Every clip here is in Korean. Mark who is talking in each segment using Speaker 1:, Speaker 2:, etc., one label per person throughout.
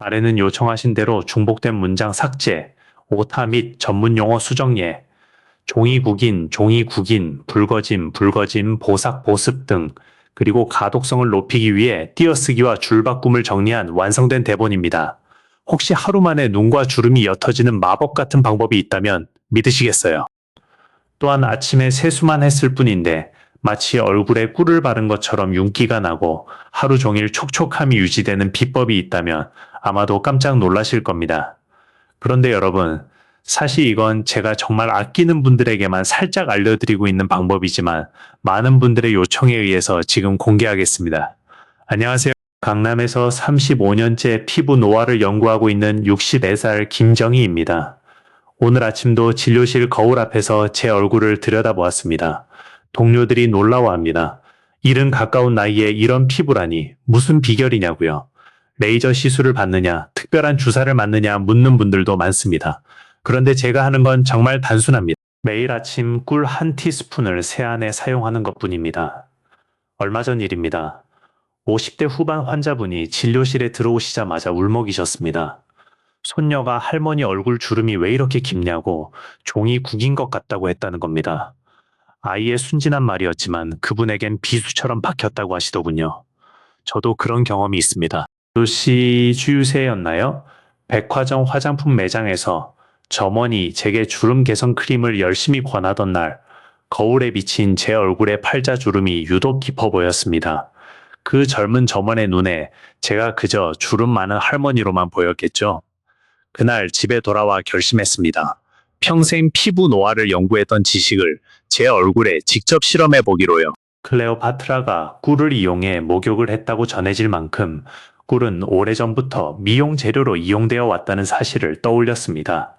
Speaker 1: 아래는 요청하신 대로 중복된 문장 삭제, 오타 및 전문용어 수정예, 종이 국인, 붉어짐, 보삭, 보습 등 그리고 가독성을 높이기 위해 띄어쓰기와 줄바꿈을 정리한 완성된 대본입니다. 혹시 하루 만에 눈과 주름이 옅어지는 마법 같은 방법이 있다면 믿으시겠어요? 또한 아침에 세수만 했을 뿐인데 마치 얼굴에 꿀을 바른 것처럼 윤기가 나고 하루 종일 촉촉함이 유지되는 비법이 있다면 아마도 깜짝 놀라실 겁니다. 그런데 여러분, 사실 이건 제가 정말 아끼는 분들에게만 살짝 알려드리고 있는 방법이지만 많은 분들의 요청에 의해서 지금 공개하겠습니다. 안녕하세요. 강남에서 35년째 피부 노화를 연구하고 있는 64살 김정희입니다. 오늘 아침도 진료실 거울 앞에서 제 얼굴을 들여다보았습니다. 동료들이 놀라워합니다. 이른 가까운 나이에 이런 피부라니 무슨 비결이냐고요. 레이저 시술을 받느냐, 특별한 주사를 맞느냐 묻는 분들도 많습니다. 그런데 제가 하는 건 정말 단순합니다. 매일 아침 꿀 한 티스푼을 세안에 사용하는 것뿐입니다. 얼마 전 일입니다. 50대 후반 환자분이 진료실에 들어오시자마자 울먹이셨습니다. 손녀가 할머니 얼굴 주름이 왜 이렇게 깊냐고 종이 국인 것 같다고 했다는 겁니다. 아이의 순진한 말이었지만 그분에겐 비수처럼 박혔다고 하시더군요. 저도 그런 경험이 있습니다. 도시 주유세였나요? 백화점 화장품 매장에서 점원이 제게 주름 개선 크림을 열심히 권하던 날 거울에 비친 제 얼굴의 팔자주름이 유독 깊어 보였습니다. 그 젊은 점원의 눈에 제가 그저 주름 많은 할머니로만 보였겠죠. 그날 집에 돌아와 결심했습니다. 평생 피부 노화를 연구했던 지식을 제 얼굴에 직접 실험해 보기로요. 클레오파트라가 꿀을 이용해 목욕을 했다고 전해질 만큼 꿀은 오래전부터 미용 재료로 이용되어 왔다는 사실을 떠올렸습니다.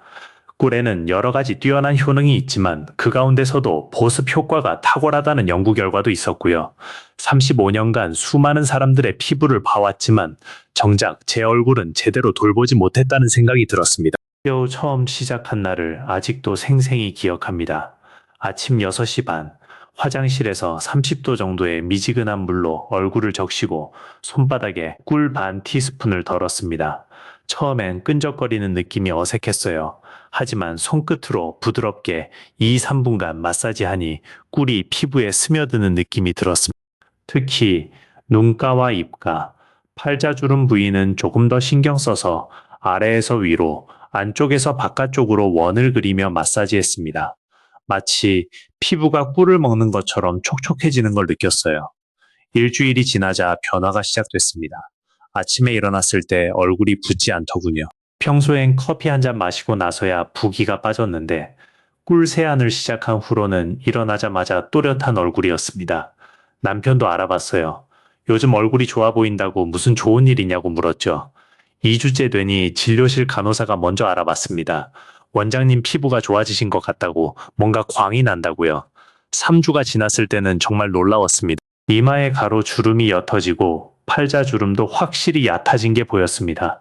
Speaker 1: 꿀에는 여러 가지 뛰어난 효능이 있지만 그 가운데서도 보습 효과가 탁월하다는 연구 결과도 있었고요. 35년간 수많은 사람들의 피부를 봐왔지만 정작 제 얼굴은 제대로 돌보지 못했다는 생각이 들었습니다. 겨우 처음 시작한 날을 아직도 생생히 기억합니다. 아침 6시 반, 화장실에서 30도 정도의 미지근한 물로 얼굴을 적시고 손바닥에 꿀 반 티스푼을 덜었습니다. 처음엔 끈적거리는 느낌이 어색했어요. 하지만 손끝으로 부드럽게 2, 3분간 마사지하니 꿀이 피부에 스며드는 느낌이 들었습니다. 특히 눈가와 입가, 팔자주름 부위는 조금 더 신경 써서 아래에서 위로, 안쪽에서 바깥쪽으로 원을 그리며 마사지했습니다. 마치 피부가 꿀을 먹는 것처럼 촉촉해지는 걸 느꼈어요. 일주일이 지나자 변화가 시작됐습니다. 아침에 일어났을 때 얼굴이 붓지 않더군요. 평소엔 커피 한 잔 마시고 나서야 부기가 빠졌는데 꿀 세안을 시작한 후로는 일어나자마자 또렷한 얼굴이었습니다. 남편도 알아봤어요. 요즘 얼굴이 좋아 보인다고 무슨 좋은 일이냐고 물었죠. 2주째 되니 진료실 간호사가 먼저 알아봤습니다. 원장님 피부가 좋아지신 것 같다고 뭔가 광이 난다고요. 3주가 지났을 때는 정말 놀라웠습니다. 이마에 가로 주름이 옅어지고 팔자 주름도 확실히 얕아진 게 보였습니다.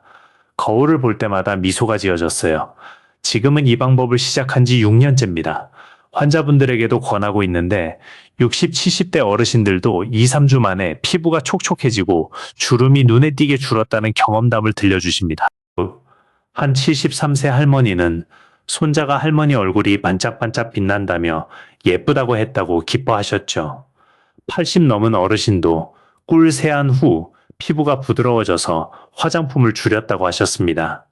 Speaker 1: 거울을 볼 때마다 미소가 지어졌어요. 지금은 이 방법을 시작한 지 6년째입니다. 환자분들에게도 권하고 있는데 60, 70대 어르신들도 2, 3주 만에 피부가 촉촉해지고 주름이 눈에 띄게 줄었다는 경험담을 들려주십니다. 한 73세 할머니는 손자가 할머니 얼굴이 반짝반짝 빛난다며 예쁘다고 했다고 기뻐하셨죠. 80 넘은 어르신도 꿀 세안 후 피부가 부드러워져서 화장품을 줄였다고 하셨습니다.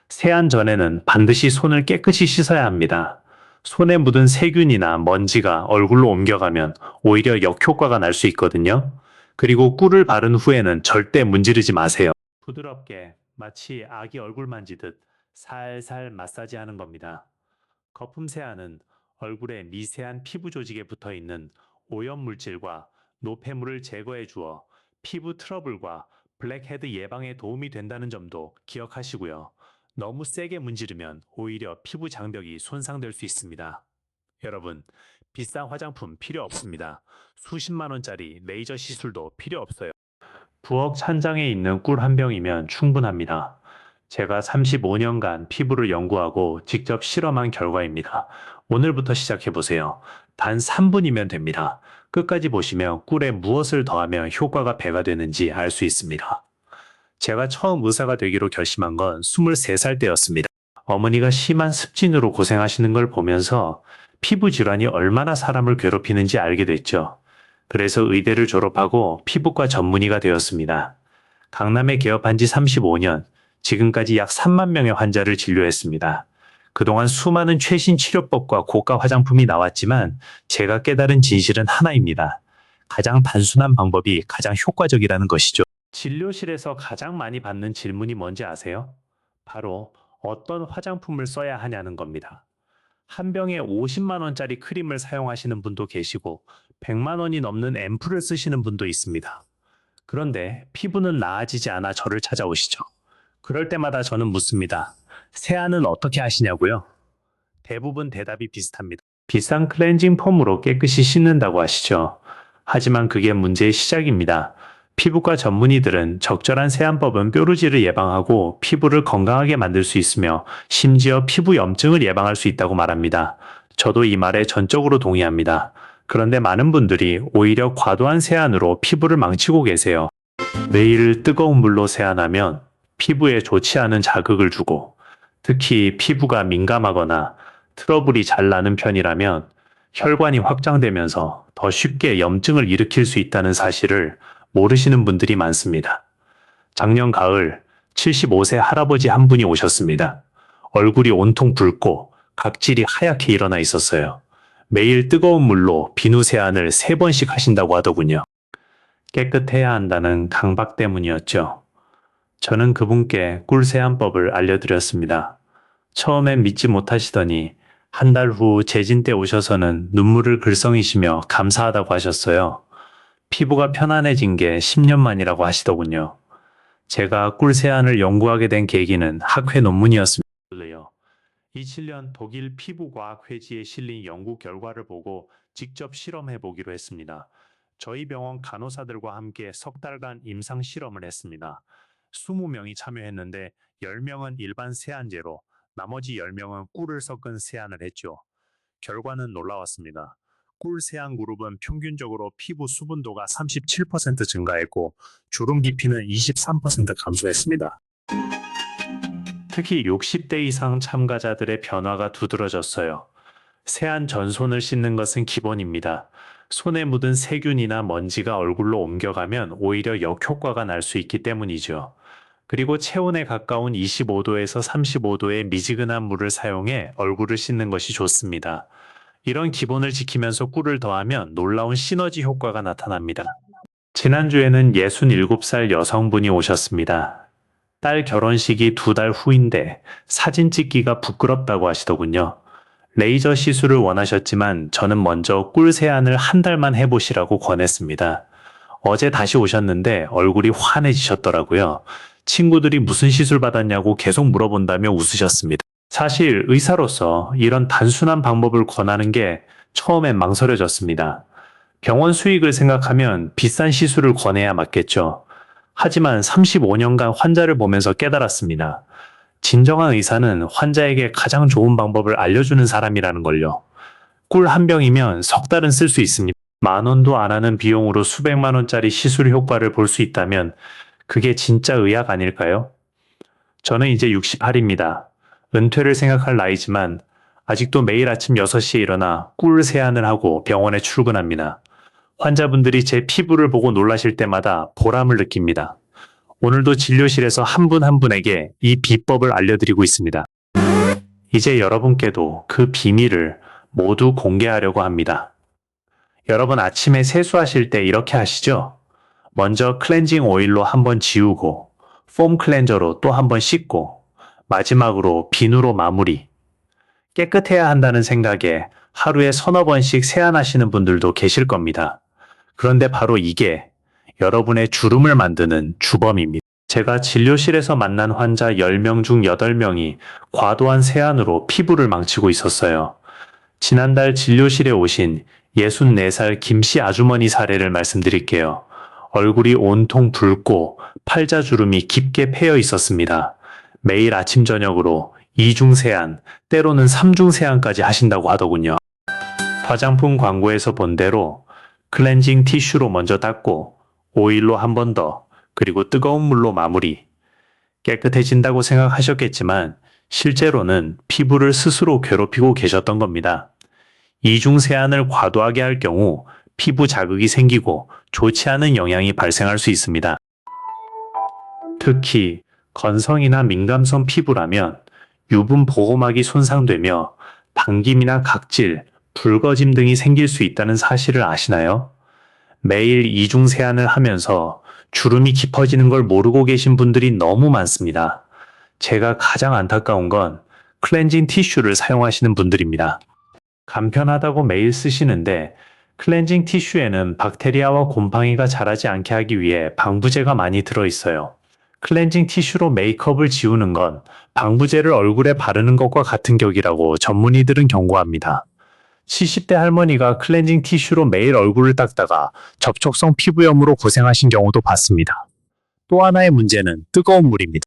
Speaker 1: 세안 전에는 반드시 손을 깨끗이 씻어야 합니다. 손에 묻은 세균이나 먼지가 얼굴로 옮겨가면 오히려 역효과가 날 수 있거든요. 그리고 꿀을 바른 후에는 절대 문지르지 마세요. 부드럽게 마치 아기 얼굴 만지듯 살살 마사지하는 겁니다. 거품 세안은 얼굴에 미세한 피부 조직에 붙어 있는 오염 물질과 노폐물을 제거해 주어 피부 트러블과 블랙헤드 예방에 도움이 된다는 점도 기억하시고요. 너무 세게 문지르면 오히려 피부 장벽이 손상될 수 있습니다. 여러분, 비싼 화장품 필요 없습니다. 수십만 원짜리 레이저 시술도 필요 없어요. 부엌 찬장에 있는 꿀 한 병이면 충분합니다. 제가 35년간 피부를 연구하고 직접 실험한 결과입니다. 오늘부터 시작해보세요. 단 3분이면 됩니다. 끝까지 보시면 꿀에 무엇을 더하면 효과가 배가 되는지 알 수 있습니다. 제가 처음 의사가 되기로 결심한 건 23살 때였습니다. 어머니가 심한 습진으로 고생하시는 걸 보면서 피부 질환이 얼마나 사람을 괴롭히는지 알게 됐죠. 그래서 의대를 졸업하고 피부과 전문의가 되었습니다. 강남에 개업한 지 35년, 지금까지 약 3만 명의 환자를 진료했습니다. 그동안 수많은 최신 치료법과 고가 화장품이 나왔지만 제가 깨달은 진실은 하나입니다. 가장 단순한 방법이 가장 효과적이라는 것이죠. 진료실에서 가장 많이 받는 질문이 뭔지 아세요? 바로 어떤 화장품을 써야 하냐는 겁니다. 한 병에 50만 원짜리 크림을 사용하시는 분도 계시고 100만 원이 넘는 앰플을 쓰시는 분도 있습니다. 그런데 피부는 나아지지 않아 저를 찾아오시죠. 그럴 때마다 저는 묻습니다. 세안은 어떻게 하시냐고요? 대부분 대답이 비슷합니다. 비싼 클렌징 폼으로 깨끗이 씻는다고 하시죠. 하지만 그게 문제의 시작입니다. 피부과 전문의들은 적절한 세안법은 뾰루지를 예방하고 피부를 건강하게 만들 수 있으며 심지어 피부 염증을 예방할 수 있다고 말합니다. 저도 이 말에 전적으로 동의합니다. 그런데 많은 분들이 오히려 과도한 세안으로 피부를 망치고 계세요. 매일 뜨거운 물로 세안하면 피부에 좋지 않은 자극을 주고 특히 피부가 민감하거나 트러블이 잘 나는 편이라면 혈관이 확장되면서 더 쉽게 염증을 일으킬 수 있다는 사실을 모르시는 분들이 많습니다. 작년 가을 75세 할아버지 한 분이 오셨습니다. 얼굴이 온통 붉고 각질이 하얗게 일어나 있었어요. 매일 뜨거운 물로 비누 세안을 3번씩 하신다고 하더군요. 깨끗해야 한다는 강박 때문이었죠. 저는 그분께 꿀 세안법을 알려드렸습니다. 처음엔 믿지 못하시더니 한 달 후 재진 때 오셔서는 눈물을 글썽이시며 감사하다고 하셨어요. 피부가 편안해진 게 10년 만이라고 하시더군요. 제가 꿀 세안을 연구하게 된 계기는 학회 논문이었습니다. 2007년 독일 피부과학 회지에 실린 연구 결과를 보고 직접 실험해 보기로 했습니다. 저희 병원 간호사들과 함께 석 달간 임상 실험을 했습니다. 20명이 참여했는데 10명은 일반 세안제로 나머지 10명은 꿀을 섞은 세안을 했죠. 결과는 놀라웠습니다. 꿀 세안 그룹은 평균적으로 피부 수분도가 37% 증가했고 주름 깊이는 23% 감소했습니다. 특히 60대 이상 참가자들의 변화가 두드러졌어요. 세안 전 손을 씻는 것은 기본입니다. 손에 묻은 세균이나 먼지가 얼굴로 옮겨가면 오히려 역효과가 날 수 있기 때문이죠. 그리고 체온에 가까운 25도에서 35도의 미지근한 물을 사용해 얼굴을 씻는 것이 좋습니다. 이런 기본을 지키면서 꿀을 더하면 놀라운 시너지 효과가 나타납니다. 지난주에는 67살 여성분이 오셨습니다. 딸 결혼식이 2달 후인데 사진 찍기가 부끄럽다고 하시더군요. 레이저 시술을 원하셨지만 저는 먼저 꿀 세안을 한 달만 해보시라고 권했습니다. 어제 다시 오셨는데 얼굴이 환해지셨더라고요. 친구들이 무슨 시술 받았냐고 계속 물어본다며 웃으셨습니다. 사실 의사로서 이런 단순한 방법을 권하는 게 처음엔 망설여졌습니다. 병원 수익을 생각하면 비싼 시술을 권해야 맞겠죠. 하지만 35년간 환자를 보면서 깨달았습니다. 진정한 의사는 환자에게 가장 좋은 방법을 알려주는 사람이라는 걸요. 꿀 한 병이면 석 달은 쓸 수 있습니다. 10,000원도 안 하는 비용으로 수백만 원짜리 시술 효과를 볼 수 있다면 그게 진짜 의학 아닐까요? 저는 이제 68입니다. 은퇴를 생각할 나이지만 아직도 매일 아침 6시에 일어나 꿀 세안을 하고 병원에 출근합니다. 환자분들이 제 피부를 보고 놀라실 때마다 보람을 느낍니다. 오늘도 진료실에서 한 분 한 분에게 이 비법을 알려드리고 있습니다. 이제 여러분께도 그 비밀을 모두 공개하려고 합니다. 여러분 아침에 세수하실 때 이렇게 하시죠? 먼저 클렌징 오일로 한번 지우고 폼 클렌저로 또 한번 씻고 마지막으로 비누로 마무리. 깨끗해야 한다는 생각에 하루에 서너 번씩 세안하시는 분들도 계실 겁니다. 그런데 바로 이게 여러분의 주름을 만드는 주범입니다. 제가 진료실에서 만난 환자 10명 중 8명이 과도한 세안으로 피부를 망치고 있었어요. 지난달 진료실에 오신 64살 김씨 아주머니 사례를 말씀드릴게요. 얼굴이 온통 붉고 팔자주름이 깊게 패여 있었습니다. 매일 아침 저녁으로 2중 세안, 때로는 3중 세안까지 하신다고 하더군요. 화장품 광고에서 본 대로 클렌징 티슈로 먼저 닦고 오일로 한 번 더, 그리고 뜨거운 물로 마무리. 깨끗해진다고 생각하셨겠지만 실제로는 피부를 스스로 괴롭히고 계셨던 겁니다. 이중 세안을 과도하게 할 경우 피부 자극이 생기고 좋지 않은 영향이 발생할 수 있습니다. 특히 건성이나 민감성 피부라면 유분 보호막이 손상되며 당김이나 각질, 붉어짐 등이 생길 수 있다는 사실을 아시나요? 매일 이중 세안을 하면서 주름이 깊어지는 걸 모르고 계신 분들이 너무 많습니다. 제가 가장 안타까운 건 클렌징 티슈를 사용하시는 분들입니다. 간편하다고 매일 쓰시는데 클렌징 티슈에는 박테리아와 곰팡이가 자라지 않게 하기 위해 방부제가 많이 들어있어요. 클렌징 티슈로 메이크업을 지우는 건 방부제를 얼굴에 바르는 것과 같은 격이라고 전문의들은 경고합니다. 70대 할머니가 클렌징 티슈로 매일 얼굴을 닦다가 접촉성 피부염으로 고생하신 경우도 봤습니다. 또 하나의 문제는 뜨거운 물입니다.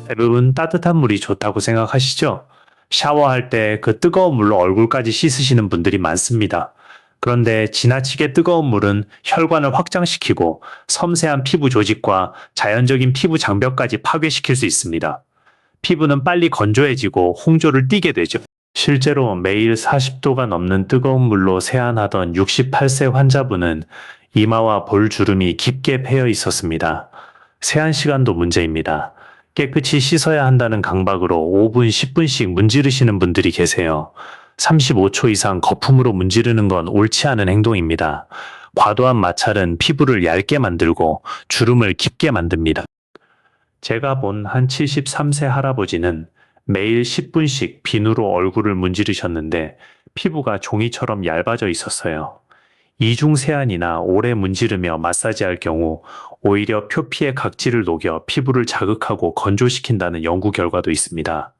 Speaker 1: 대부분 따뜻한 물이 좋다고 생각하시죠? 샤워할 때 그 뜨거운 물로 얼굴까지 씻으시는 분들이 많습니다. 그런데 지나치게 뜨거운 물은 혈관을 확장시키고 섬세한 피부 조직과 자연적인 피부 장벽까지 파괴시킬 수 있습니다. 피부는 빨리 건조해지고 홍조를 띠게 되죠. 실제로 매일 40도가 넘는 뜨거운 물로 세안하던 68세 환자분은 이마와 볼 주름이 깊게 패여 있었습니다. 세안 시간도 문제입니다. 깨끗이 씻어야 한다는 강박으로 5분, 10분씩 문지르시는 분들이 계세요. 35초 이상 거품으로 문지르는 건 옳지 않은 행동입니다. 과도한 마찰은 피부를 얇게 만들고 주름을 깊게 만듭니다. 제가 본 한 73세 할아버지는 매일 10분씩 비누로 얼굴을 문지르셨는데 피부가 종이처럼 얇아져 있었어요. 이중 세안이나 오래 문지르며 마사지할 경우 오히려 표피의 각질을 녹여 피부를 자극하고 건조시킨다는 연구 결과도 있습니다.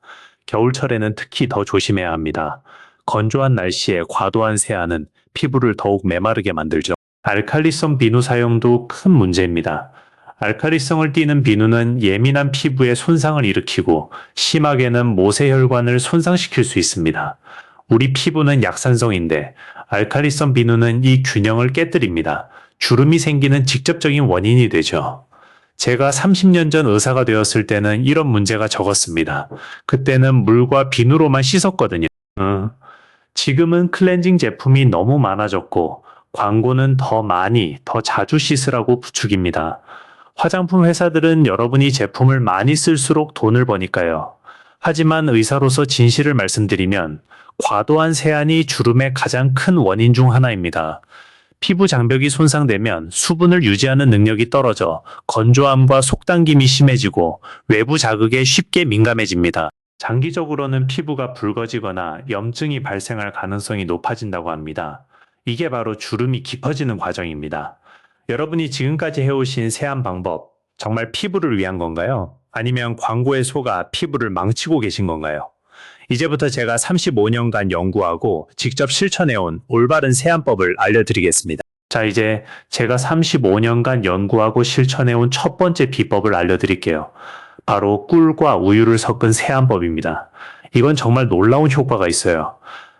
Speaker 1: 겨울철에는 특히 더 조심해야 합니다. 건조한 날씨에 과도한 세안은 피부를 더욱 메마르게 만들죠. 알칼리성 비누 사용도 큰 문제입니다. 알칼리성을 띠는 비누는 예민한 피부에 손상을 일으키고 심하게는 모세혈관을 손상시킬 수 있습니다. 우리 피부는 약산성인데 알칼리성 비누는 이 균형을 깨뜨립니다. 주름이 생기는 직접적인 원인이 되죠. 제가 30년 전 의사가 되었을 때는 이런 문제가 적었습니다. 그때는 물과 비누로만 씻었거든요. 지금은 클렌징 제품이 너무 많아졌고 광고는 더 많이, 더 자주 씻으라고 부추깁니다. 화장품 회사들은 여러분이 제품을 많이 쓸수록 돈을 버니까요. 하지만 의사로서 진실을 말씀드리면 과도한 세안이 주름의 가장 큰 원인 중 하나입니다. 피부 장벽이 손상되면 수분을 유지하는 능력이 떨어져 건조함과 속당김이 심해지고 외부 자극에 쉽게 민감해집니다. 장기적으로는 피부가 붉어지거나 염증이 발생할 가능성이 높아진다고 합니다. 이게 바로 주름이 깊어지는 과정입니다. 여러분이 지금까지 해오신 세안 방법, 정말 피부를 위한 건가요? 아니면 광고에 속아 피부를 망치고 계신 건가요? 이제부터 제가 35년간 연구하고 직접 실천해온 올바른 세안법을 알려드리겠습니다. 자, 이제 제가 35년간 연구하고 실천해온 첫 번째 비법을 알려드릴게요. 바로 꿀과 우유를 섞은 세안법입니다. 이건 정말 놀라운 효과가 있어요.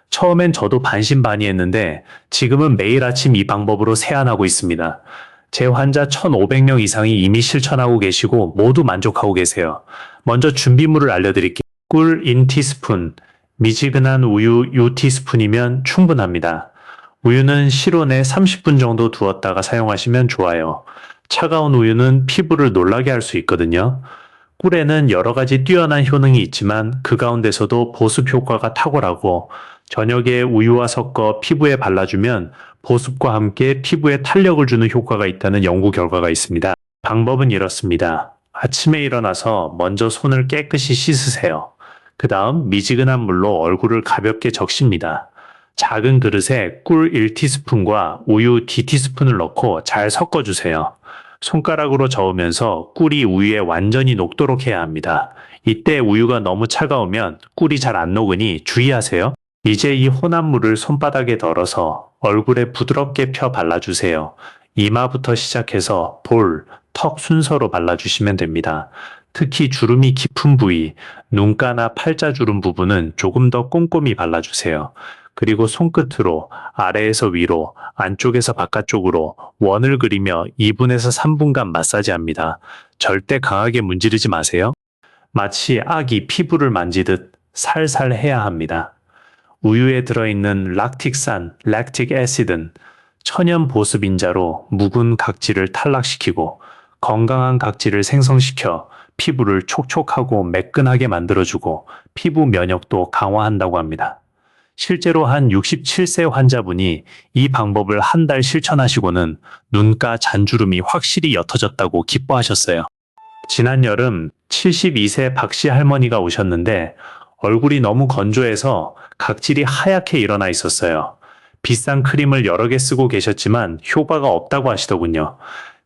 Speaker 1: 처음엔 저도 반신반의했는데 지금은 매일 아침 이 방법으로 세안하고 있습니다. 제 환자 1,500명 이상이 이미 실천하고 계시고 모두 만족하고 계세요. 먼저 준비물을 알려드릴게요. 꿀 1티스푼, 미지근한 우유 2티스푼이면 충분합니다. 우유는 실온에 30분 정도 두었다가 사용하시면 좋아요. 차가운 우유는 피부를 놀라게 할 수 있거든요. 꿀에는 여러 가지 뛰어난 효능이 있지만 그 가운데서도 보습 효과가 탁월하고 저녁에 우유와 섞어 피부에 발라주면 보습과 함께 피부에 탄력을 주는 효과가 있다는 연구 결과가 있습니다. 방법은 이렇습니다. 아침에 일어나서 먼저 손을 깨끗이 씻으세요. 그 다음 미지근한 물로 얼굴을 가볍게 적십니다. 작은 그릇에 꿀 1티스푼과 우유 D티스푼을 넣고 잘 섞어주세요. 손가락으로 저으면서 꿀이 우유에 완전히 녹도록 해야 합니다. 이때 우유가 너무 차가우면 꿀이 잘 안 녹으니 주의하세요. 이제 이 혼합 물을 손바닥에 덜어서 얼굴에 부드럽게 펴 발라주세요. 이마부터 시작해서 볼, 턱 순서로 발라주시면 됩니다. 특히 주름이 깊은 부위, 눈가나 팔자주름 부분은 조금 더 꼼꼼히 발라주세요. 그리고 손끝으로 아래에서 위로, 안쪽에서 바깥쪽으로 원을 그리며 2분에서 3분간 마사지합니다. 절대 강하게 문지르지 마세요. 마치 아기 피부를 만지듯 살살 해야 합니다. 우유에 들어있는 락틱산, 랙틱 애시드는 천연 보습 인자로 묵은 각질을 탈락시키고 건강한 각질을 생성시켜 피부를 촉촉하고 매끈하게 만들어주고 피부 면역도 강화한다고 합니다. 실제로 한 67세 환자분이 이 방법을 한 달 실천하시고는 눈가 잔주름이 확실히 옅어졌다고 기뻐하셨어요. 지난 여름 72세 박씨 할머니가 오셨는데 얼굴이 너무 건조해서 각질이 하얗게 일어나 있었어요. 비싼 크림을 여러 개 쓰고 계셨지만 효과가 없다고 하시더군요.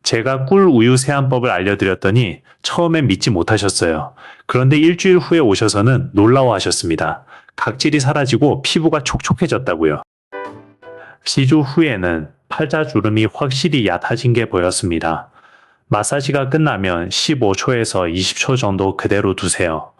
Speaker 1: 제가 꿀 우유 세안법을 알려드렸더니 처음엔 믿지 못하셨어요. 그런데 일주일 후에 오셔서는 놀라워하셨습니다. 각질이 사라지고 피부가 촉촉해졌다고요. 시주 후에는 팔자주름이 확실히 얕아진 게 보였습니다. 마사지가 끝나면 15초에서 20초 정도 그대로 두세요.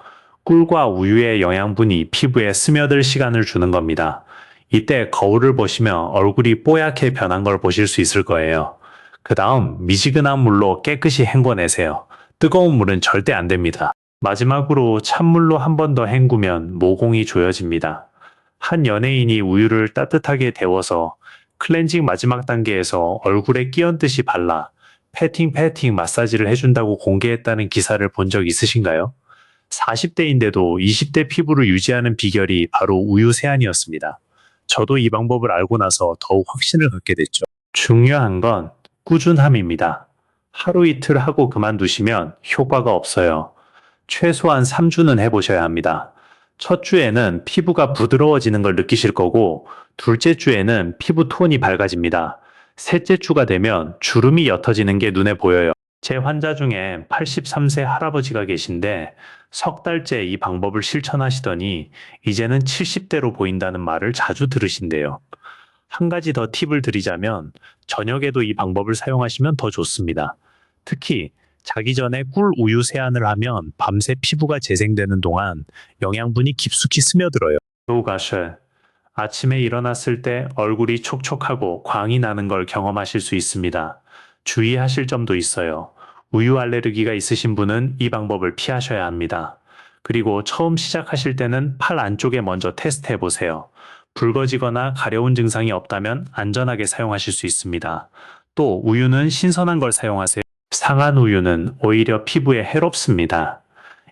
Speaker 1: 꿀과 우유의 영양분이 피부에 스며들 시간을 주는 겁니다. 이때 거울을 보시면 얼굴이 뽀얗게 변한 걸 보실 수 있을 거예요. 그 다음 미지근한 물로 깨끗이 헹궈내세요. 뜨거운 물은 절대 안 됩니다. 마지막으로 찬물로 한 번 더 헹구면 모공이 조여집니다. 한 연예인이 우유를 따뜻하게 데워서 클렌징 마지막 단계에서 얼굴에 끼얹듯이 발라 패팅 마사지를 해준다고 공개했다는 기사를 본 적 있으신가요? 40대인데도 20대 피부를 유지하는 비결이 바로 우유 세안이었습니다. 저도 이 방법을 알고 나서 더욱 확신을 갖게 됐죠. 중요한 건 꾸준함입니다. 하루 이틀 하고 그만두시면 효과가 없어요. 최소한 3주는 해보셔야 합니다. 첫 주에는 피부가 부드러워지는 걸 느끼실 거고 둘째 주에는 피부 톤이 밝아집니다. 셋째 주가 되면 주름이 옅어지는 게 눈에 보여요. 제 환자 중에 83세 할아버지가 계신데 석 달째 이 방법을 실천하시더니 이제는 70대로 보인다는 말을 자주 들으신대요. 한 가지 더 팁을 드리자면 저녁에도 이 방법을 사용하시면 더 좋습니다. 특히 자기 전에 꿀 우유 세안을 하면 밤새 피부가 재생되는 동안 영양분이 깊숙이 스며들어요. 노가셔. 아침에 일어났을 때 얼굴이 촉촉하고 광이 나는 걸 경험하실 수 있습니다. 주의하실 점도 있어요. 우유 알레르기가 있으신 분은 이 방법을 피하셔야 합니다. 그리고 처음 시작하실 때는 팔 안쪽에 먼저 테스트해 보세요. 붉어지거나 가려운 증상이 없다면 안전하게 사용하실 수 있습니다. 또 우유는 신선한 걸 사용하세요. 상한 우유는 오히려 피부에 해롭습니다.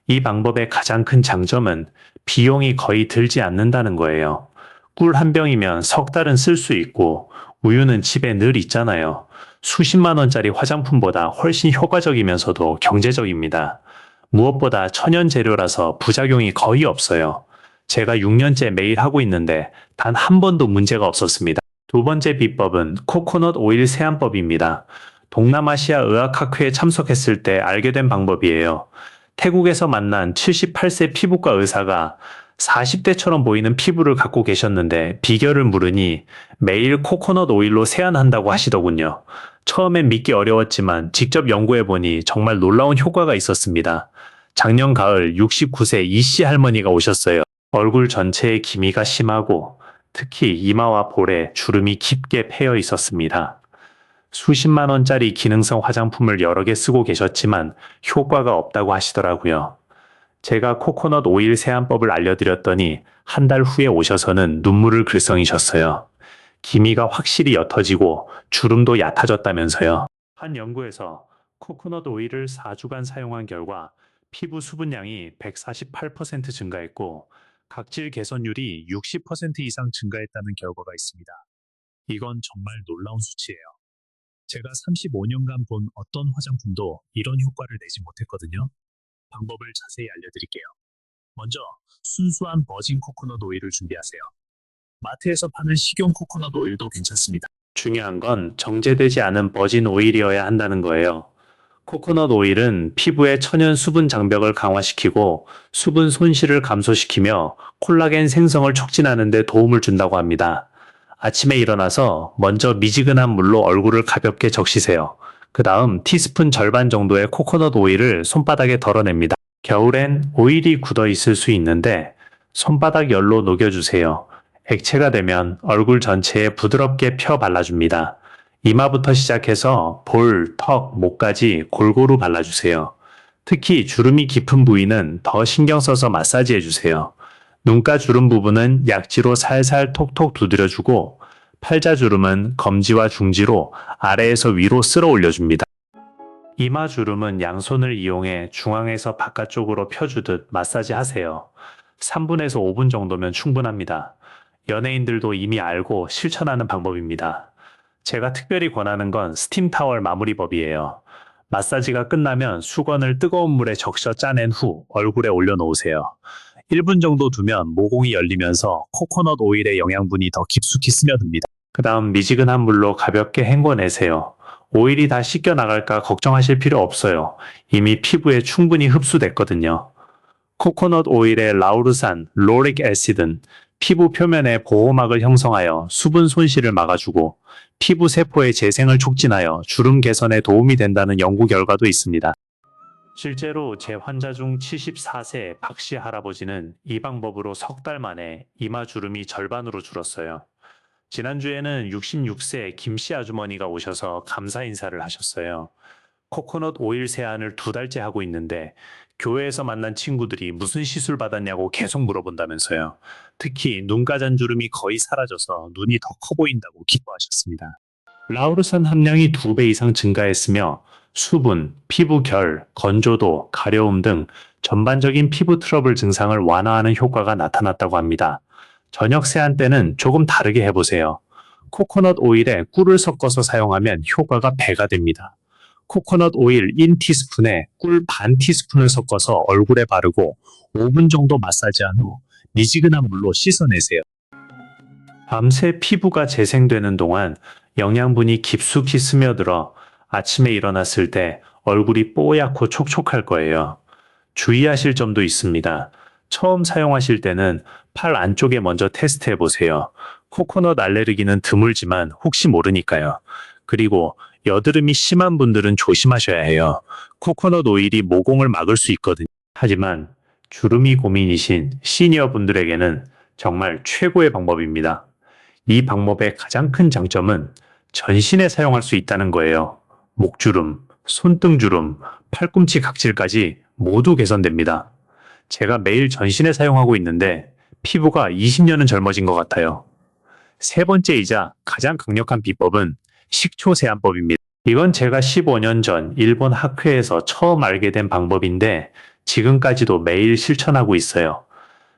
Speaker 1: 이 방법의 가장 큰 장점은 비용이 거의 들지 않는다는 거예요. 꿀 한 병이면 석 달은 쓸 수 있고 우유는 집에 늘 있잖아요. 수십만 원짜리 화장품보다 훨씬 효과적이면서도 경제적입니다. 무엇보다 천연 재료라서 부작용이 거의 없어요. 제가 6년째 매일 하고 있는데 단 한 번도 문제가 없었습니다. 두 번째 비법은 코코넛 오일 세안법입니다. 동남아시아 의학학회에 참석했을 때 알게 된 방법이에요. 태국에서 만난 78세 피부과 의사가 40대처럼 보이는 피부를 갖고 계셨는데 비결을 물으니 매일 코코넛 오일로 세안한다고 하시더군요. 처음엔 믿기 어려웠지만 직접 연구해보니 정말 놀라운 효과가 있었습니다. 작년 가을 69세 이씨 할머니가 오셨어요. 얼굴 전체에 기미가 심하고 특히 이마와 볼에 주름이 깊게 패여 있었습니다. 수십만 원짜리 기능성 화장품을 여러 개 쓰고 계셨지만 효과가 없다고 하시더라고요. 제가 코코넛 오일 세안법을 알려드렸더니 한 달 후에 오셔서는 눈물을 글썽이셨어요. 기미가 확실히 옅어지고 주름도 얕아졌다면서요. 한 연구에서 코코넛 오일을 4주간 사용한 결과 피부 수분량이 148% 증가했고 각질 개선율이 60% 이상 증가했다는 결과가 있습니다. 이건 정말 놀라운 수치예요. 제가 35년간 본 어떤 화장품도 이런 효과를 내지 못했거든요. 방법을 자세히 알려드릴게요. 먼저 순수한 버진 코코넛 오일을 준비하세요. 마트에서 파는 식용 코코넛 오일도 괜찮습니다. 중요한 건 정제되지 않은 버진 오일이어야 한다는 거예요. 코코넛 오일은 피부의 천연 수분 장벽을 강화시키고 수분 손실을 감소시키며 콜라겐 생성을 촉진하는 데 도움을 준다고 합니다. 아침에 일어나서 먼저 미지근한 물로 얼굴을 가볍게 적시세요. 그 다음 티스푼 절반 정도의 코코넛 오일을 손바닥에 덜어냅니다. 겨울엔 오일이 굳어 있을 수 있는데 손바닥 열로 녹여주세요. 액체가 되면 얼굴 전체에 부드럽게 펴 발라줍니다. 이마부터 시작해서 볼, 턱, 목까지 골고루 발라주세요. 특히 주름이 깊은 부위는 더 신경 써서 마사지해 주세요. 눈가 주름 부분은 약지로 살살 톡톡 두드려주고 팔자 주름은 검지와 중지로 아래에서 위로 쓸어 올려줍니다. 이마 주름은 양손을 이용해 중앙에서 바깥쪽으로 펴주듯 마사지 하세요. 3분에서 5분 정도면 충분합니다. 연예인들도 이미 알고 실천하는 방법입니다. 제가 특별히 권하는 건 스팀 타월 마무리법이에요. 마사지가 끝나면 수건을 뜨거운 물에 적셔 짜낸 후 얼굴에 올려놓으세요. 1분 정도 두면 모공이 열리면서 코코넛 오일의 영양분이 더 깊숙이 스며듭니다. 그 다음 미지근한 물로 가볍게 헹궈내세요. 오일이 다 씻겨 나갈까 걱정하실 필요 없어요. 이미 피부에 충분히 흡수됐거든요. 코코넛 오일의 라우르산, 로릭 애시드는 피부 표면에 보호막을 형성하여 수분 손실을 막아주고 피부 세포의 재생을 촉진하여 주름 개선에 도움이 된다는 연구 결과도 있습니다. 실제로 제 환자 중 74세 박씨 할아버지는 이 방법으로 석 달 만에 이마 주름이 절반으로 줄었어요. 지난주에는 66세 김씨 아주머니가 오셔서 감사 인사를 하셨어요. 코코넛 오일 세안을 2달째 하고 있는데 교회에서 만난 친구들이 무슨 시술 받았냐고 계속 물어본다면서요. 특히 눈가잔 주름이 거의 사라져서 눈이 더 커 보인다고 기뻐하셨습니다. 라우르산 함량이 2배 이상 증가했으며 수분, 피부 결, 건조도, 가려움 등 전반적인 피부 트러블 증상을 완화하는 효과가 나타났다고 합니다. 저녁 세안 때는 조금 다르게 해보세요. 코코넛 오일에 꿀을 섞어서 사용하면 효과가 배가 됩니다. 코코넛 오일 1티스푼에 꿀 반 티스푼을 섞어서 얼굴에 바르고 5분 정도 마사지한 후 미지근한 물로 씻어내세요. 밤새 피부가 재생되는 동안 영양분이 깊숙이 스며들어 아침에 일어났을 때 얼굴이 뽀얗고 촉촉할 거예요. 주의하실 점도 있습니다. 처음 사용하실 때는 팔 안쪽에 먼저 테스트해 보세요. 코코넛 알레르기는 드물지만 혹시 모르니까요. 그리고 여드름이 심한 분들은 조심하셔야 해요. 코코넛 오일이 모공을 막을 수 있거든요. 하지만 주름이 고민이신 시니어 분들에게는 정말 최고의 방법입니다. 이 방법의 가장 큰 장점은 전신에 사용할 수 있다는 거예요. 목주름, 손등주름, 팔꿈치 각질까지 모두 개선됩니다. 제가 매일 전신에 사용하고 있는데 피부가 20년은 젊어진 것 같아요. 세 번째이자 가장 강력한 비법은 식초 세안법입니다. 이건 제가 15년 전 일본 학회에서 처음 알게 된 방법인데 지금까지도 매일 실천하고 있어요.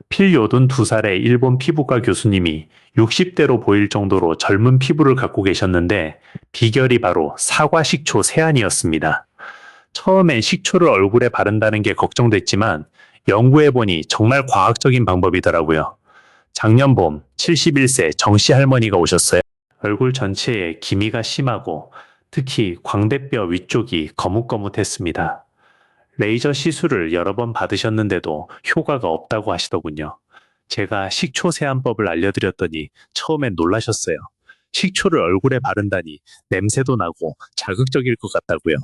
Speaker 1: 필요돈 2살의 일본 피부과 교수님이 60대로 보일 정도로 젊은 피부를 갖고 계셨는데 비결이 바로 사과 식초 세안이었습니다. 처음엔 식초를 얼굴에 바른다는 게 걱정됐지만 연구해보니 정말 과학적인 방법이더라고요. 작년 봄 71세 정씨 할머니가 오셨어요. 얼굴 전체에 기미가 심하고 특히 광대뼈 위쪽이 거뭇거뭇했습니다. 레이저 시술을 여러 번 받으셨는데도 효과가 없다고 하시더군요. 제가 식초 세안법을 알려드렸더니 처음엔 놀라셨어요. 식초를 얼굴에 바른다니 냄새도 나고 자극적일 것 같다고요.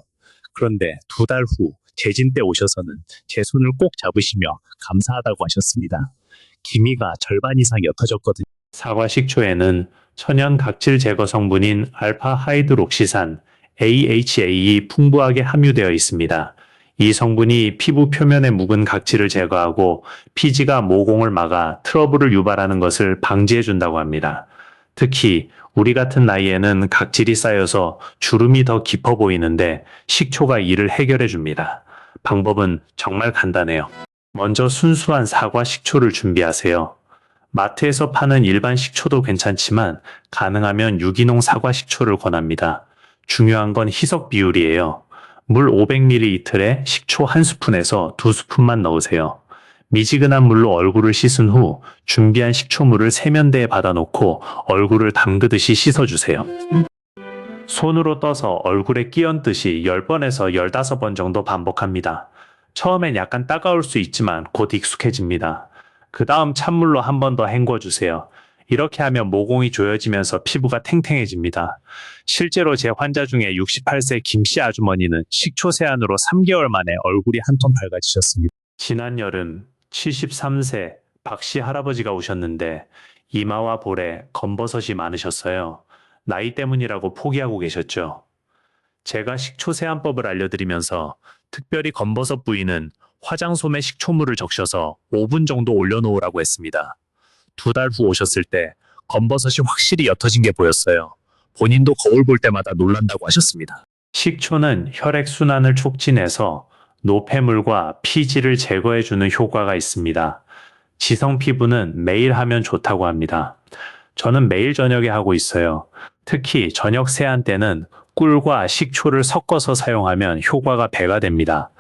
Speaker 1: 그런데 2달 후 재진 때 오셔서는 제 손을 꼭 잡으시며 감사하다고 하셨습니다. 기미가 절반 이상 옅어졌거든요. 사과 식초에는 천연 각질 제거 성분인 알파 하이드록시산 AHA이 풍부하게 함유되어 있습니다. 이 성분이 피부 표면의 묵은 각질을 제거하고 피지가 모공을 막아 트러블을 유발하는 것을 방지해 준다고 합니다. 특히 우리 같은 나이에는 각질이 쌓여서 주름이 더 깊어 보이는데 식초가 이를 해결해 줍니다. 방법은 정말 간단해요. 먼저 순수한 사과 식초를 준비하세요. 마트에서 파는 일반 식초도 괜찮지만 가능하면 유기농 사과 식초를 권합니다. 중요한 건 희석 비율이에요. 물 500ml에 식초 1스푼에서 2스푼만 넣으세요. 미지근한 물로 얼굴을 씻은 후 준비한 식초물을 세면대에 받아놓고 얼굴을 담그듯이 씻어주세요. 손으로 떠서 얼굴에 끼얹듯이 10번에서 15번 정도 반복합니다. 처음엔 약간 따가울 수 있지만 곧 익숙해집니다. 그 다음 찬물로 한 번 더 헹궈주세요. 이렇게 하면 모공이 조여지면서 피부가 탱탱해집니다. 실제로 제 환자 중에 68세 김씨 아주머니는 식초 세안으로 3개월 만에 얼굴이 한 톤 밝아지셨습니다. 지난 여름 73세 박씨 할아버지가 오셨는데 이마와 볼에 검버섯이 많으셨어요. 나이 때문이라고 포기하고 계셨죠. 제가 식초 세안법을 알려드리면서
Speaker 2: 특별히 검버섯 부위는 화장솜에 식초물을 적셔서 5분 정도 올려놓으라고 했습니다. 2달 후 오셨을 때 검버섯이 확실히 옅어진 게 보였어요. 본인도 거울 볼 때마다 놀란다고 하셨습니다.
Speaker 1: 식초는 혈액순환을 촉진해서 노폐물과 피지를 제거해주는 효과가 있습니다. 지성 피부는 매일 하면 좋다고 합니다. 저는 매일 저녁에 하고 있어요. 특히 저녁 세안 때는 꿀과 식초를 섞어서 사용하면 효과가 배가 됩니다.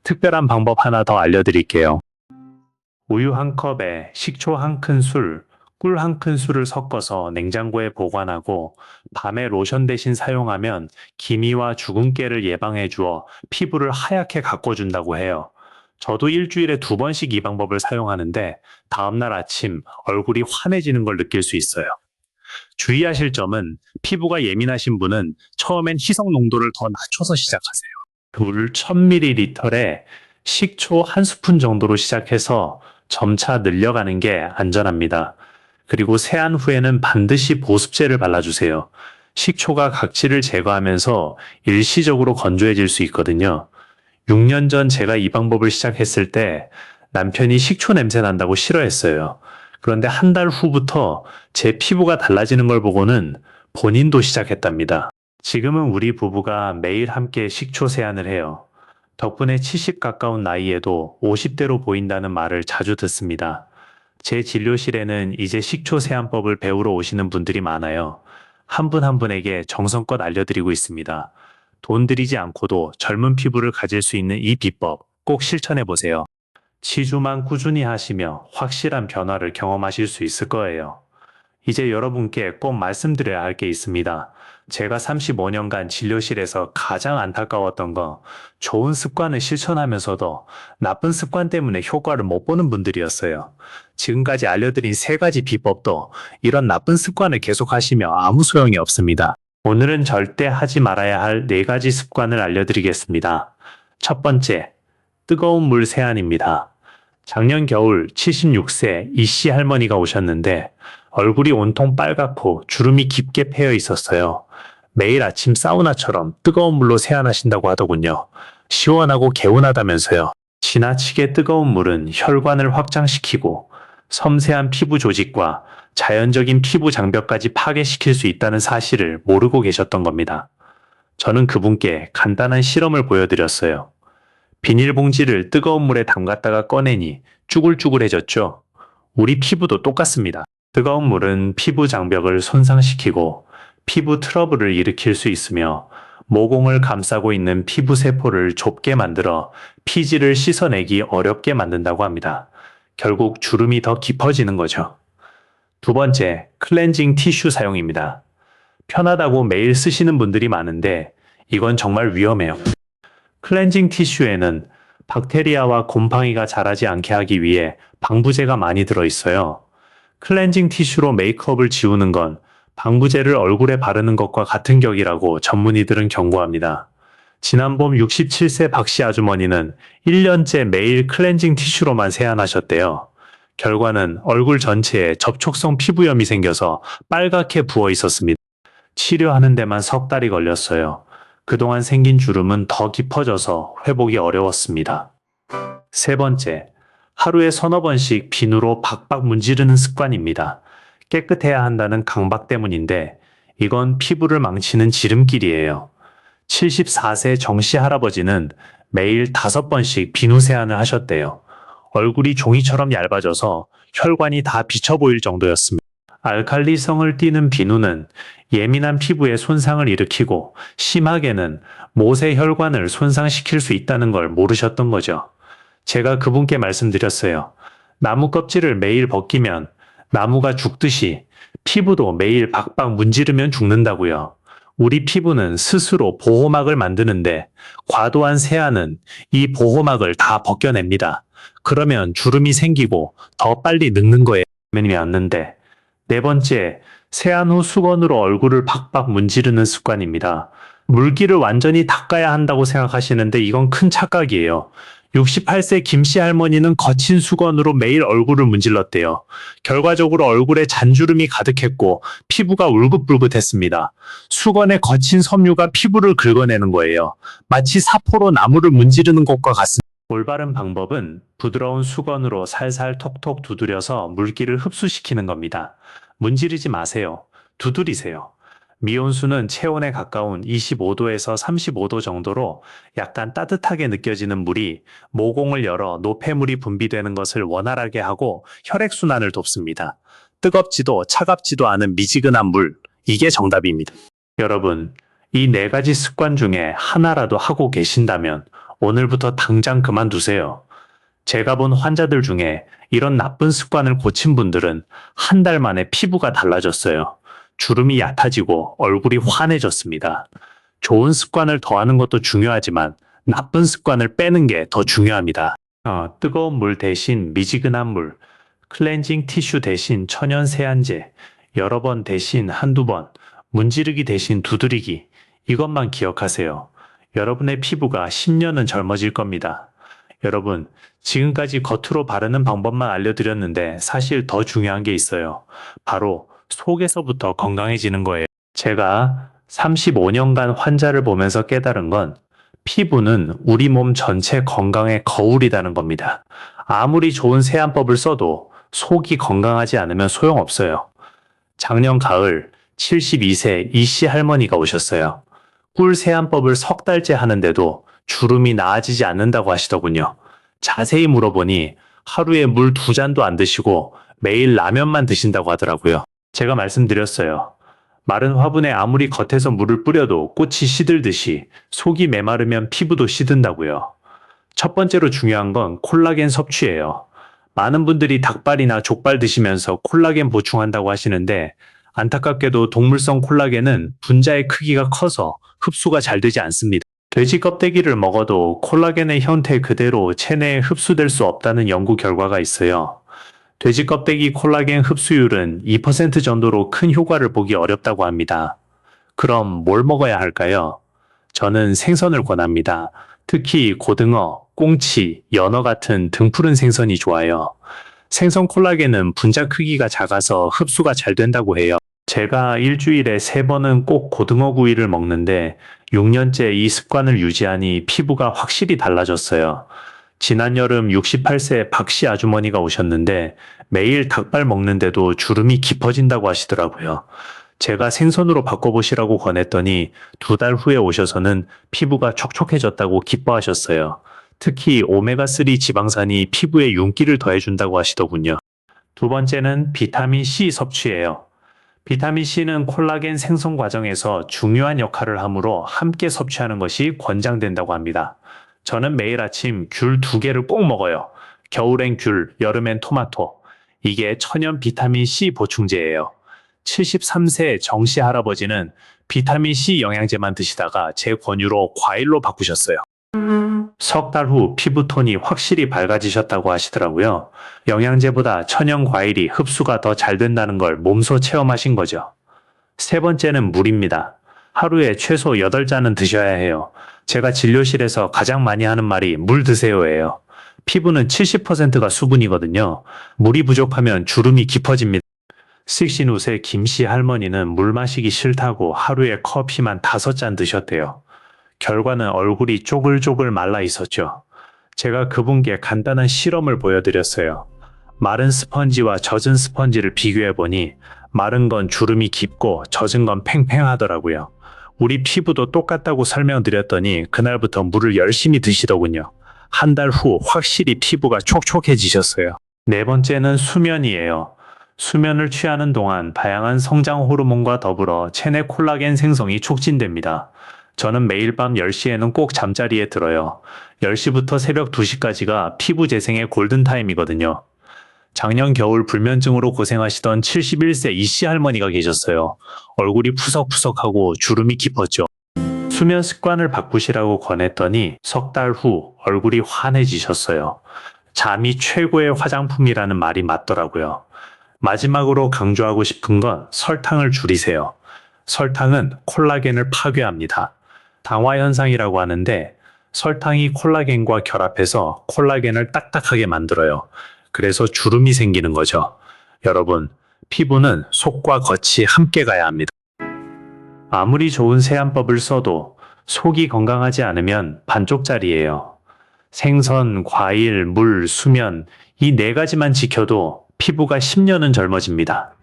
Speaker 1: 특별한 방법 하나 더 알려드릴게요. 우유 1컵에 식초 1큰술, 꿀 1큰술을 섞어서 냉장고에 보관하고 밤에 로션 대신 사용하면 기미와 주근깨를 예방해 주어 피부를 하얗게 가꿔준다고 해요. 저도 일주일에 2번씩 이 방법을 사용하는데 다음날 아침 얼굴이 환해지는 걸 느낄 수 있어요. 주의하실 점은 피부가 예민하신 분은 처음엔 희석 농도를 더 낮춰서 시작하세요. 물 1000ml에 식초 1스푼 정도로 시작해서 점차 늘려가는 게 안전합니다. 그리고 세안 후에는 반드시 보습제를 발라주세요. 식초가 각질을 제거하면서 일시적으로 건조해질 수 있거든요. 6년 전 제가 이 방법을 시작했을 때 남편이 식초 냄새 난다고 싫어했어요. 그런데 한 달 후부터 제 피부가 달라지는 걸 보고는 본인도 시작했답니다. 지금은 우리 부부가 매일 함께 식초 세안을 해요. 덕분에 70 가까운 나이에도 50대로 보인다는 말을 자주 듣습니다. 제 진료실에는 이제 식초 세안법을 배우러 오시는 분들이 많아요. 한 분 한 분에게 정성껏 알려드리고 있습니다. 돈 들이지 않고도 젊은 피부를 가질 수 있는 이 비법 꼭 실천해 보세요. 치주만 꾸준히 하시며 확실한 변화를 경험하실 수 있을 거예요. 이제 여러분께 꼭 말씀드려야 할 게 있습니다. 제가 35년간 진료실에서 가장 안타까웠던 거 좋은 습관을 실천하면서도 나쁜 습관 때문에 효과를 못 보는 분들이었어요. 지금까지 알려드린 3가지 비법도 이런 나쁜 습관을 계속하시며 아무 소용이 없습니다. 오늘은 절대 하지 말아야 할 4가지 습관을 알려드리겠습니다. 첫 번째, 뜨거운 물 세안입니다. 작년 겨울 76세 이씨 할머니가 오셨는데 얼굴이 온통 빨갛고 주름이 깊게 패여 있었어요. 매일 아침 사우나처럼 뜨거운 물로 세안하신다고 하더군요. 시원하고 개운하다면서요. 지나치게 뜨거운 물은 혈관을 확장시키고 섬세한 피부 조직과 자연적인 피부 장벽까지 파괴시킬 수 있다는 사실을 모르고 계셨던 겁니다. 저는 그분께 간단한 실험을 보여드렸어요. 비닐봉지를 뜨거운 물에 담갔다가 꺼내니 쭈글쭈글해졌죠. 우리 피부도 똑같습니다. 뜨거운 물은 피부 장벽을 손상시키고 피부 트러블을 일으킬 수 있으며 모공을 감싸고 있는 피부 세포를 좁게 만들어 피지를 씻어내기 어렵게 만든다고 합니다. 결국 주름이 더 깊어지는 거죠. 두 번째, 클렌징 티슈 사용입니다. 편하다고 매일 쓰시는 분들이 많은데 이건 정말 위험해요. 클렌징 티슈에는 박테리아와 곰팡이가 자라지 않게 하기 위해 방부제가 많이 들어있어요. 클렌징 티슈로 메이크업을 지우는 건 방부제를 얼굴에 바르는 것과 같은 격이라고 전문의들은 경고합니다. 지난 봄 67세 박씨 아주머니는 1년째 매일 클렌징 티슈로만 세안하셨대요. 결과는 얼굴 전체에 접촉성 피부염이 생겨서 빨갛게 부어 있었습니다. 치료하는 데만 석 달이 걸렸어요. 그동안 생긴 주름은 더 깊어져서 회복이 어려웠습니다. 세 번째, 하루에 서너 번씩 비누로 박박 문지르는 습관입니다. 깨끗해야 한다는 강박 때문인데 이건 피부를 망치는 지름길이에요. 74세 정씨 할아버지는 매일 5번씩 비누 세안을 하셨대요. 얼굴이 종이처럼 얇아져서 혈관이 다 비쳐 보일 정도였습니다. 알칼리성을 띠는 비누는 예민한 피부에 손상을 일으키고 심하게는 모세 혈관을 손상시킬 수 있다는 걸 모르셨던 거죠. 제가 그분께 말씀드렸어요. 나무 껍질을 매일 벗기면 나무가 죽듯이 피부도 매일 박박 문지르면 죽는다고요. 우리 피부는 스스로 보호막을 만드는데 과도한 세안은 이 보호막을 다 벗겨냅니다. 그러면 주름이 생기고 더 빨리 늙는 거예요. 네 번째, 세안 후 수건으로 얼굴을 박박 문지르는 습관입니다. 물기를 완전히 닦아야 한다고 생각하시는데 이건 큰 착각이에요. 68세 김씨 할머니는 거친 수건으로 매일 얼굴을 문질렀대요. 결과적으로 얼굴에 잔주름이 가득했고 피부가 울긋불긋했습니다. 수건의 거친 섬유가 피부를 긁어내는 거예요. 마치 사포로 나무를 문지르는 것과 같습니다. 올바른 방법은 부드러운 수건으로 살살 톡톡 두드려서 물기를 흡수시키는 겁니다. 문지르지 마세요. 두드리세요. 미온수는 체온에 가까운 25도에서 35도 정도로 약간 따뜻하게 느껴지는 물이 모공을 열어 노폐물이 분비되는 것을 원활하게 하고 혈액순환을 돕습니다. 뜨겁지도 차갑지도 않은 미지근한 물, 이게 정답입니다. 여러분, 이 네 가지 습관 중에 하나라도 하고 계신다면 오늘부터 당장 그만두세요. 제가 본 환자들 중에 이런 나쁜 습관을 고친 분들은 한 달 만에 피부가 달라졌어요. 주름이 얕아지고 얼굴이 환해졌습니다. 좋은 습관을 더하는 것도 중요하지만 나쁜 습관을 빼는 게 더 중요합니다. 뜨거운 물 대신 미지근한 물, 클렌징 티슈 대신 천연 세안제, 여러 번 대신 한두 번, 문지르기 대신 두드리기, 이것만 기억하세요. 여러분의 피부가 10년은 젊어질 겁니다. 여러분, 지금까지 겉으로 바르는 방법만 알려드렸는데 사실 더 중요한 게 있어요. 바로 속에서부터 건강해지는 거예요. 제가 35년간 환자를 보면서 깨달은 건 피부는 우리 몸 전체 건강의 거울이라는 겁니다. 아무리 좋은 세안법을 써도 속이 건강하지 않으면 소용없어요. 작년 가을 72세 이씨 할머니가 오셨어요. 꿀 세안법을 석 달째 하는데도 주름이 나아지지 않는다고 하시더군요. 자세히 물어보니 하루에 물 2잔도 안 드시고 매일 라면만 드신다고 하더라고요. 제가 말씀드렸어요. 마른 화분에 아무리 겉에서 물을 뿌려도 꽃이 시들듯이 속이 메마르면 피부도 시든다고요. 첫 번째로 중요한 건 콜라겐 섭취예요. 많은 분들이 닭발이나 족발 드시면서 콜라겐 보충한다고 하시는데 안타깝게도 동물성 콜라겐은 분자의 크기가 커서 흡수가 잘 되지 않습니다. 돼지 껍데기를 먹어도 콜라겐의 형태 그대로 체내에 흡수될 수 없다는 연구 결과가 있어요. 돼지 껍데기 콜라겐 흡수율은 2% 정도로 큰 효과를 보기 어렵다고 합니다. 그럼 뭘 먹어야 할까요? 저는 생선을 권합니다. 특히 고등어, 꽁치, 연어 같은 등푸른 생선이 좋아요. 생선 콜라겐은 분자 크기가 작아서 흡수가 잘 된다고 해요. 제가 일주일에 3번은 꼭 고등어 구이를 먹는데 6년째 이 습관을 유지하니 피부가 확실히 달라졌어요. 지난 여름 68세 박씨 아주머니가 오셨는데 매일 닭발 먹는데도 주름이 깊어진다고 하시더라고요. 제가 생선으로 바꿔보시라고 권했더니 2달 후에 오셔서는 피부가 촉촉해졌다고 기뻐하셨어요. 특히 오메가3 지방산이 피부에 윤기를 더해준다고 하시더군요. 두 번째는 비타민C 섭취예요. 비타민C는 콜라겐 생성 과정에서 중요한 역할을 하므로 함께 섭취하는 것이 권장된다고 합니다. 저는 매일 아침 귤 2개를 꼭 먹어요. 겨울엔 귤, 여름엔 토마토. 이게 천연 비타민C 보충제예요. 73세 정씨 할아버지는 비타민C 영양제만 드시다가 제 권유로 과일로 바꾸셨어요. 석 달 후 피부톤이 확실히 밝아지셨다고 하시더라고요. 영양제보다 천연 과일이 흡수가 더 잘 된다는 걸 몸소 체험하신 거죠. 세 번째는 물입니다. 하루에 최소 8잔은 드셔야 해요. 제가 진료실에서 가장 많이 하는 말이 물 드세요예요. 피부는 70%가 수분이거든요. 물이 부족하면 주름이 깊어집니다. 식신우세 김씨 할머니는 물 마시기 싫다고 하루에 커피만 5잔 드셨대요. 결과는 얼굴이 쪼글쪼글 말라 있었죠. 제가 그분께 간단한 실험을 보여드렸어요. 마른 스펀지와 젖은 스펀지를 비교해보니 마른 건 주름이 깊고 젖은 건 팽팽하더라고요. 우리 피부도 똑같다고 설명드렸더니 그날부터 물을 열심히 드시더군요. 한 달 후 확실히 피부가 촉촉해지셨어요. 네 번째는 수면이에요. 수면을 취하는 동안 다양한 성장 호르몬과 더불어 체내 콜라겐 생성이 촉진됩니다. 저는 매일 밤 10시에는 꼭 잠자리에 들어요. 10시부터 새벽 2시까지가 피부 재생의 골든타임이거든요. 작년 겨울 불면증으로 고생하시던 71세 이씨 할머니가 계셨어요. 얼굴이 푸석푸석하고 주름이 깊었죠. 수면 습관을 바꾸시라고 권했더니 석 달 후 얼굴이 환해지셨어요. 잠이 최고의 화장품이라는 말이 맞더라고요. 마지막으로 강조하고 싶은 건 설탕을 줄이세요. 설탕은 콜라겐을 파괴합니다. 당화 현상이라고 하는데 설탕이 콜라겐과 결합해서 콜라겐을 딱딱하게 만들어요. 그래서 주름이 생기는 거죠. 여러분, 피부는 속과 겉이 함께 가야 합니다. 아무리 좋은 세안법을 써도 속이 건강하지 않으면 반쪽짜리예요. 생선, 과일, 물, 수면 이 네 가지만 지켜도 피부가 10년은 젊어집니다.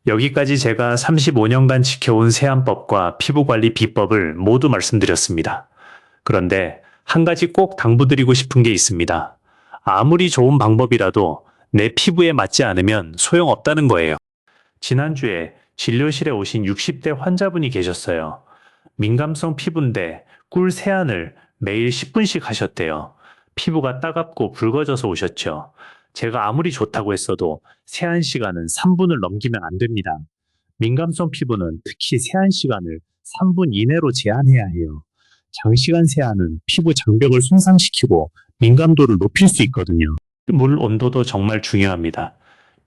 Speaker 1: 여기까지 제가 35년간 지켜온 세안법과 피부관리 비법을 모두 말씀드렸습니다. 그런데 한 가지 꼭 당부드리고 싶은 게 있습니다. 아무리 좋은 방법이라도 내 피부에 맞지 않으면 소용없다는 거예요. 지난주에 진료실에 오신 60대 환자분이 계셨어요. 민감성 피부인데 꿀 세안을 매일 10분씩 하셨대요. 피부가 따갑고 붉어져서 오셨죠. 제가 아무리 좋다고 했어도 세안 시간은 3분을 넘기면 안 됩니다. 민감성 피부는 특히 세안 시간을 3분 이내로 제한해야 해요. 장시간 세안은 피부 장벽을 손상시키고 민감도를 높일 수 있거든요. 물 온도도 정말 중요합니다.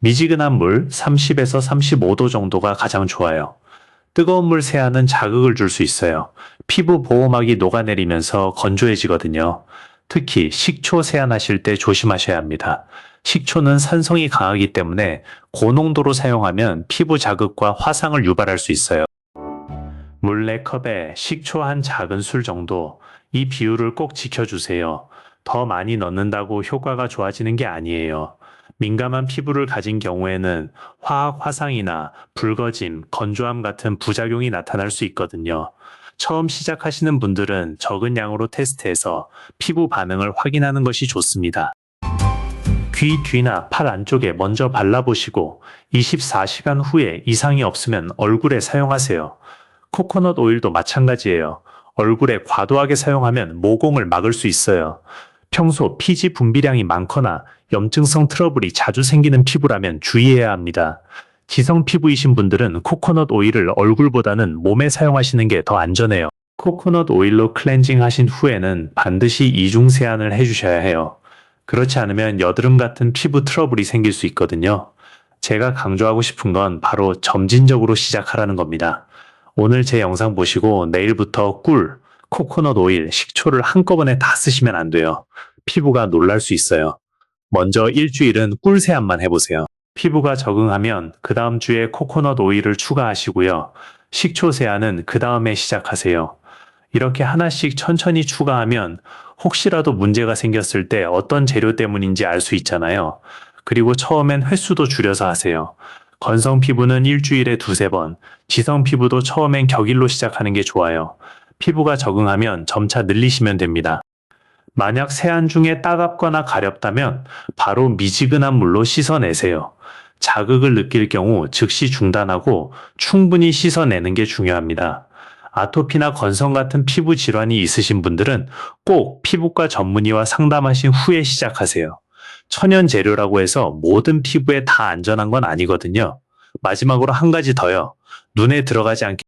Speaker 1: 미지근한 물 30에서 35도 정도가 가장 좋아요. 뜨거운 물 세안은 자극을 줄 수 있어요. 피부 보호막이 녹아내리면서 건조해지거든요. 특히 식초 세안하실 때 조심하셔야 합니다. 식초는 산성이 강하기 때문에 고농도로 사용하면 피부 자극과 화상을 유발할 수 있어요. 물 4컵에 식초 한 작은 술 정도, 이 비율을 꼭 지켜주세요. 더 많이 넣는다고 효과가 좋아지는 게 아니에요. 민감한 피부를 가진 경우에는 화학 화상이나 붉어짐, 건조함 같은 부작용이 나타날 수 있거든요. 처음 시작하시는 분들은 적은 양으로 테스트해서 피부 반응을 확인하는 것이 좋습니다. 귀 뒤나 팔 안쪽에 먼저 발라보시고 24시간 후에 이상이 없으면 얼굴에 사용하세요. 코코넛 오일도 마찬가지예요. 얼굴에 과도하게 사용하면 모공을 막을 수 있어요. 평소 피지 분비량이 많거나 염증성 트러블이 자주 생기는 피부라면 주의해야 합니다. 지성 피부이신 분들은 코코넛 오일을 얼굴보다는 몸에 사용하시는 게 더 안전해요. 코코넛 오일로 클렌징 하신 후에는 반드시 이중 세안을 해주셔야 해요. 그렇지 않으면 여드름 같은 피부 트러블이 생길 수 있거든요. 제가 강조하고 싶은 건 바로 점진적으로 시작하라는 겁니다. 오늘 제 영상 보시고 내일부터 꿀, 코코넛 오일, 식초를 한꺼번에 다 쓰시면 안 돼요. 피부가 놀랄 수 있어요. 먼저 일주일은 꿀 세안만 해보세요. 피부가 적응하면 그 다음 주에 코코넛 오일을 추가하시고요. 식초 세안은 그 다음에 시작하세요. 이렇게 하나씩 천천히 추가하면 혹시라도 문제가 생겼을 때 어떤 재료 때문인지 알 수 있잖아요. 그리고 처음엔 횟수도 줄여서 하세요. 건성 피부는 일주일에 2~3번, 지성 피부도 처음엔 격일로 시작하는 게 좋아요. 피부가 적응하면 점차 늘리시면 됩니다. 만약 세안 중에 따갑거나 가렵다면 바로 미지근한 물로 씻어내세요. 자극을 느낄 경우 즉시 중단하고 충분히 씻어내는 게 중요합니다. 아토피나 건성 같은 피부 질환이 있으신 분들은 꼭 피부과 전문의와 상담하신 후에 시작하세요. 천연 재료라고 해서 모든 피부에 다 안전한 건 아니거든요. 마지막으로 한 가지 더요. 눈에 들어가지 않게